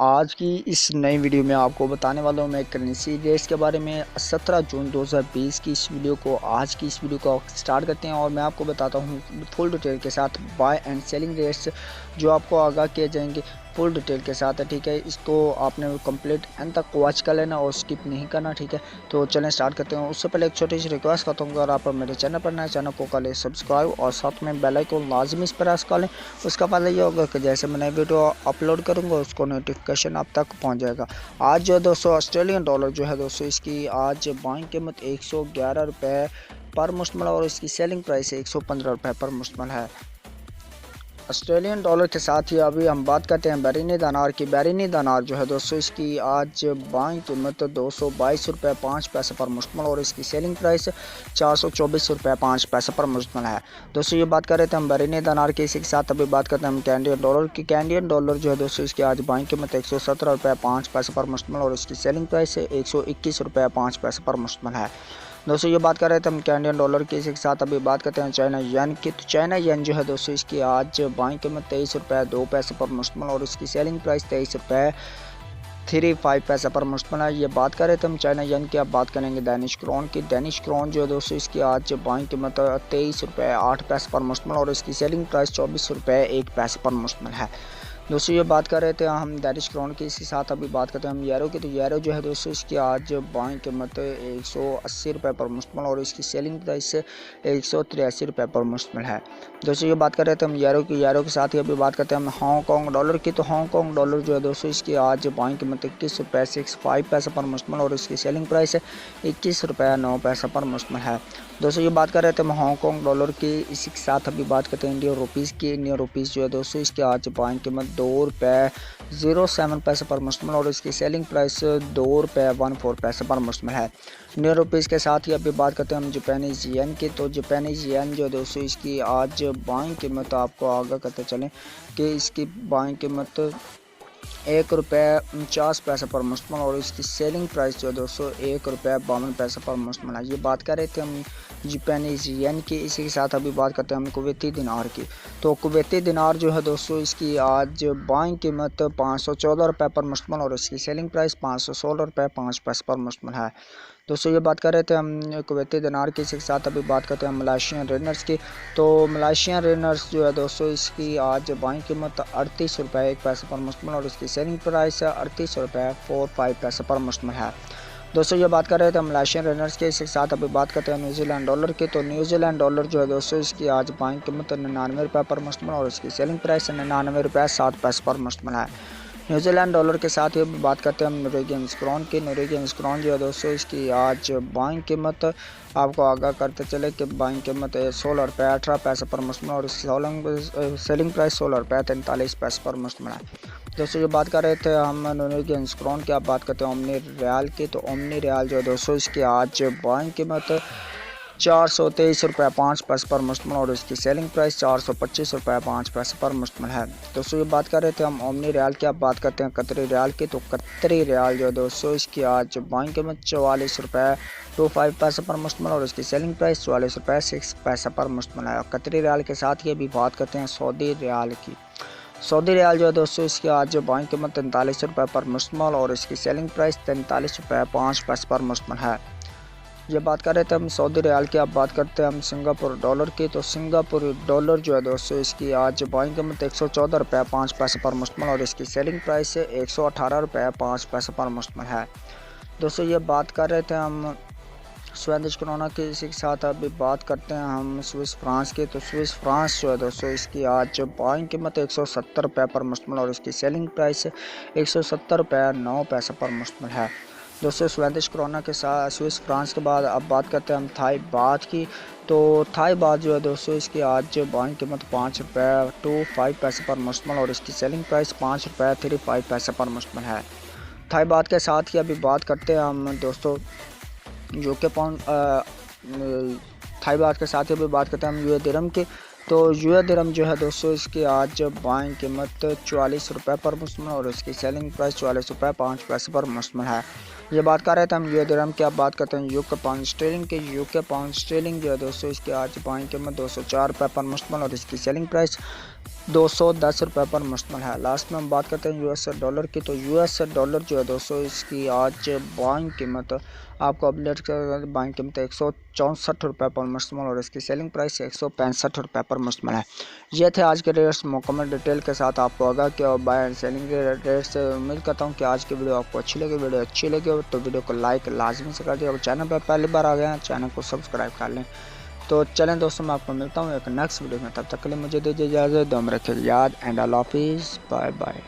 आज की इस नई वीडियो में आपको बताने वाला हूँ मैं करेंसी रेट्स के बारे में। 17 जून 2020 की इस वीडियो को स्टार्ट करते हैं और मैं आपको बताता हूँ फुल डिटेल के साथ बाय एंड सेलिंग रेट्स जो आपको आगाह किए जाएंगे फुल डिटेल के साथ है। ठीक है, इसको आपने कंप्लीट एंड तक वॉच कर लेना और स्किप नहीं करना। ठीक है, तो चलें स्टार्ट करते हैं। उससे पहले एक छोटी सी रिक्वेस्ट करता हूँ, अगर आप मेरे चैनल पर नए चैनल को कर लें सब्सक्राइब और साथ में बेल आइकन लाजमी इस प्रेस कर लें। उसका फायदा ये होगा कि जैसे मैं नई वीडियो अपलोड करूँगा उसको नोटिफिकेशन आप तक पहुँच जाएगा। आज जो दोस्तों ऑस्ट्रेलियन डॉलर जो है दोस्तों इसकी आज बाइंग कीमत 111 रुपये पर मुश्तमल और इसकी सेलिंग प्राइस 115 रुपये पर मुश्तमल है। ऑस्ट्रेलियन डॉलर के साथ ही अभी हम बात करते हैं बैरिनी दिनार की। बैरिनी दिनार जो है दोस्तों इसकी आज बाइंग कीमत 222 रुपये 5 पैसे पर मुश्तमल और इसकी सेलिंग प्राइस 424 रुपये 5 पैसे पर मुश्तमल है। दोस्तों ये बात कर रहे थे हम बैरिनी दिनार की। इसी के साथ अभी बात करते हैं हम कैनेडियन डॉलर की। कैनेडियन डॉलर जो है दोस्तों इसकी आज बाइंग कीमत 117 रुपये 5 पैसे पर मुश्तमल और इसकी सेलिंग प्राइस 121 रुपये 5 पैसे पर मुश्तमल है। दोस्तों ये बात कर रहे थे हम कैनेडियन डॉलर की। इसी के साथ अभी बात करते हैं चाइना येन की। तो चाइना येन जो है दोस्तों इसकी आज बाइंग कीमत 23 रुपये 2 पैसे पर मुश्तमल और इसकी सेलिंग प्राइस 23 रुपये 35 पैसे पर मुश्तमल है। ये बात कर रहे थे हम चाइना येन की। अब बात करेंगे डेनिश क्रोन की। डेनिश क्रोन जो है दोस्तों इसकी आज बाइंग कीमत 23 रुपये 8 पैसे पर मुश्तमल और इसकी सेलिंग प्राइस 24 रुपये 1 पैसे पर मुश्तमल है। दोस्तों ये बात कर रहे थे हम डेनिश क्रोन की। इसी साथ अभी बात करते हैं हम यूरो की। तो यूरो जो है दोस्तों इसकी आज बाइंग कीमत 180 रुपये पर मुश्तमल और इसकी सेलिंग प्राइस 183 रुपये पर मुश्तमल है। दोस्तों ये बात कर रहे थे हम यूरो की। यूरो के साथ ही अभी बात करते हैं हम हांगकॉन्ग डॉलर की। तो हांगकॉन्ग डॉलर जो है दोस्तों इसकी आज बाइंग कीमत 21 रुपये 65 पैसे पर मुश्तमल और इसकी सेलिंग प्राइस 21 रुपये 9 पैसे पर मुश्तमल है। दोस्तों ये बात कर रहे थे हम हांगकॉन्ग डॉलर की। इसी के साथ अभी बात करते हैं इंडियन रुपीज़ की। इंडियन रुपीज़ जो है दोस्तों इसकी आज बाइंग कीमत 2 रुपये 07 पैसे पर मुश्तमल और इसकी सेलिंग प्राइस 2 रुपये 14 पैसे पर मुश्तमल है। इंडियन रुपीज़ के साथ ही अभी बात करते हैं हम जापानीज़ येन की। तो जापानीज़ येन जो है दोस्तों इसकी आज बाइंग कीमत आपको आगाह करते चलें कि इसकी बाइंग कीमत 1 रुपये 49 पैसे पर मुश्तमल और इसकी सेलिंग प्राइस जो है दोस्तों 1 रुपये 52 पैसे पर मुश्तमल है। ये बात कर रहे थे हम जापानीज़ येन की। इसी के साथ अभी बात करते हैं हम कुवैती दिनार की। तो कुवैती दिनार जो है दोस्तों इसकी आज बाइंग कीमत 514 रुपये पर मुश्तमल और इसकी सेलिंग प्राइस 516 रुपये 5 पैसे पर मुश्तमल है। दोस्तों ये बात कर रहे थे हम कुवैती दिनार की। इसी के साथ अभी बात करते हैं मलेशियन रिनर्स की। तो मलेशियन रिनर्स जो है दोस्तों इसकी आज बाइंग कीमत 38 रुपये 1 पैसे पर मुश्तमल और इसकी सेलिंग प्राइस 38 रुपये 45 पैसे पर मुश्तमल है। दोस्तों ये बात कर रहे थे मलेशियन रनर्स के। इसके साथ अभी बात करते हैं न्यूजीलैंड डॉलर की। तो न्यूजीलैंड डॉलर जो है दोस्तों इसकी आज बाइंग कीमत 99 रुपये पर मुश्तमल और इसकी सेलिंग प्राइस 99 रुपये 7 पैसे पर मुश्तमल है। न्यूजीलैंड डॉलर के साथ ही बात करते हैं हम नॉर्वेजियन क्रोन की। नॉर्वेजियन क्रोन जो है दोस्तों इसकी आज बाइंग कीमत आपको आगाह करते चले कि बाइंग कीमत 16 रुपये 18 पैसे पर मुश्तमल और इसकी सेलिंग प्राइस 16 रुपये 43 पैसे पर मुश्तमल है। दोस्तों ये बात कर रहे थे हम नॉर्वेजियन क्रोन की। आप बात करते हैं ओमनी रियाल की। तो ओमनी रियाल जो है दोस्तों इसकी आज बाइंग कीमत 423 रुपये 5 पैसे पर मुश्तमल और इसकी सेलिंग प्राइस 425 रुपये 5 पैसे पर मुश्तमल है। दोस्तों ये बात कर रहे थे हम ओमनी रियाल की। अब बात करते हैं कतरी रियाल की। तो कतरी रियाल जो है दोस्तों इसकी आज बाइंग कीमत 44 रुपये 25 पैसे पर मुश्तमल और इसकी सेलिंग प्राइस 44 रुपये 6 पैसे पर मुश्तमल है। कतरी रियाल के साथ ही अभी बात करते हैं सऊदी रियाल की। सऊदी रियाल जो है दोस्तों इसकी आज बाइंग कीमत 43 रुपये पर मुश्तमल और इसकी सेलिंग प्राइस 43 रुपये 5 पैसे पर मुश्तमल है। ये बात कर रहे थे हम सऊदी रियाल की। अब बात करते हैं हम सिंगापुर डॉलर की। तो सिंगापुर डॉलर जो है दोस्तों इसकी आज बाइंग कीमत 114 रुपये 5 पैसे पर मुश्तमल और इसकी सेलिंग प्राइस 118 रुपये 5 पैसे पर मुश्तमल है। दोस्तों ये बात कर रहे थे हम स्वीडिश क्रोना की। इसी के साथ अभी बात करते हैं हम स्विस फ्रांस की। तो स्विस फ्रांस जो है दोस्तों इसकी आज बाइंग कीमत 170 रुपये पर मुश्तमल और इसकी सेलिंग प्राइस 170 रुपये 9 पैसे पर मुश्तमल है। दोस्तों स्वीडिश क्रोना के साथ स्विस फ्रांस के बाद अब बात करते हैं हम थाई बात की। तो थाई बात जो है दोस्तों इसकी आज बाइंग कीमत 5 रुपये 25 पैसे पर मुश्तमल और इसकी सेलिंग प्राइस 5 रुपये 35 पैसे पर मुश्तमल है। थाई बात के साथ ही अभी बात करते हैं हम दोस्तों यूके पाउंड थाई बात के साथ ही अभी बात करते हैं हम यूए दिरहम की। तो यूए दिरहम जो है दोस्तों इसकी आज बाइंग कीमत 44 रुपये पर मुश्तमल और इसकी सेलिंग प्राइस 44 रुपये 5 पैसे पर मुश्तमल है। ये बात कर रहे थे हम यूए दिरहम की। अब बात करते हैं यूके पाउंड स्टर्लिंग की। यूके पाउंड स्टर्लिंग जो है दोस्तों इसकी आज बाइंग कीमत 204 रुपये पर मुश्तमल और इसकी सेलिंग प्राइस 210 रुपये पर मुश्तमिल है। लास्ट में हम बात करते हैं यूएस डॉलर की, तो यूएस डॉलर जो है दोस्तों इसकी आज बाइंग कीमत आपको अपडेट कर, बाइंग कीमत 164 रुपये पर मुश्तमिल और इसकी सेलिंग प्राइस 165 रुपये पर मुश्तमिल है। ये थे आज के रेट्स मुकम्मल डिटेल के साथ आपको आगाह किया और बाय एंड सेलिंग के रेट से। उम्मीद करता हूँ कि आज की वीडियो आपको अच्छी लगी। वीडियो अच्छी लगी हो तो वीडियो को लाइक लाजमी से कर दिया और चैनल पर पहली बार आ गए हैं चैनल को सब्सक्राइब कर लें। तो चलें दोस्तों, मैं आपको मिलता हूँ एक नेक्स्ट वीडियो में, तब तक के लिए मुझे दीजिए इजाज़त। दम रखिए याद एंड अल्लाह हाफिज़, बाय बाय।